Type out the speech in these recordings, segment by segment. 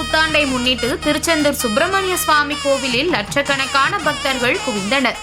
புத்தாண்டை முன்னிட்டு திருச்செந்தூர் சுப்பிரமணிய சுவாமி கோவிலில் லட்சக்கணக்கான பக்தர்கள் குவிந்தனர்.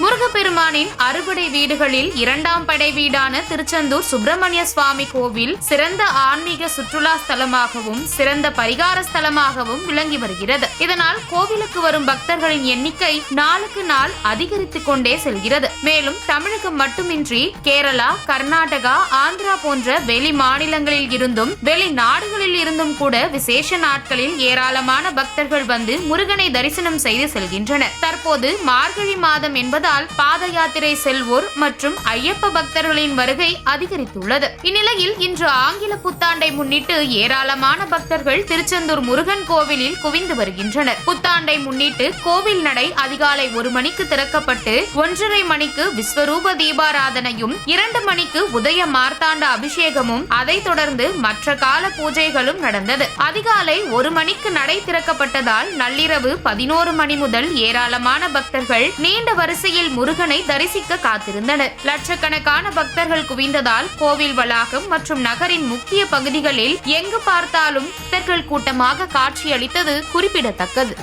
முருகப்பெருமானின் அறுபடை வீடுகளில் இரண்டாம் படை வீடான திருச்செந்தூர் சுப்பிரமணிய சுவாமி கோவில் சிறந்த ஆன்மீக சுற்றுலா ஸ்தலமாகவும் சிறந்த பரிகார ஸ்தலமாகவும் விளங்கி வருகிறது. இதனால் கோவிலுக்கு வரும் பக்தர்களின் எண்ணிக்கை நாளுக்கு நாள் அதிகரித்துக் கொண்டே செல்கிறது. மேலும் தமிழகம் மட்டுமின்றி கேரளா, கர்நாடகா, ஆந்திரா போன்ற வெளி மாநிலங்களில் இருந்தும் வெளிநாடுகளில் இருந்தும் கூட விசேஷ நாட்களில் ஏராளமான பக்தர்கள் வந்து முருகனை தரிசனம் செய்து செல்கின்றனர். தற்போது மார்கழி மாதம் என்பதால் பாத யாத்திரை செல்வோர் மற்றும் ஐயப்ப பக்தர்களின் வருகை அதிகரித்துள்ளது. இந்நிலையில் இன்று ஆங்கில புத்தாண்டை முன்னிட்டு ஏராளமான பக்தர்கள் திருச்செந்தூர் முருகன் கோவிலில் குவிந்து வருகின்றனர். புத்தாண்டை முன்னிட்டு கோவில் நடை அதிகாலை 1 மணிக்கு திறக்கப்பட்டு 1:30 மணிக்கு விஸ்வரூப தீபாராதனையும் 2 மணிக்கு உதய மார்த்தாண்ட அபிஷேகமும் அதைத் தொடர்ந்து மற்ற கால பூஜைகளும் நடந்தது. அதிகாலை 1 மணிக்கு நடை திறக்கப்பட்டதால் நள்ளிரவு 11 மணி முதல் ஏராளமான பக்தர்கள் நீண்ட வரிசையில் முருகனை தரிசிக்க காத்திருந்தனர். லட்சக்கணக்கான பக்தர்கள் குவிந்ததால் கோவில் வளாகம் மற்றும் நகரின் முக்கிய பகுதிகளில் எங்கு பார்த்தாலும் பக்தர்கள் கூட்டமாக காட்சியளித்தது குறிப்பிடத்தக்கது.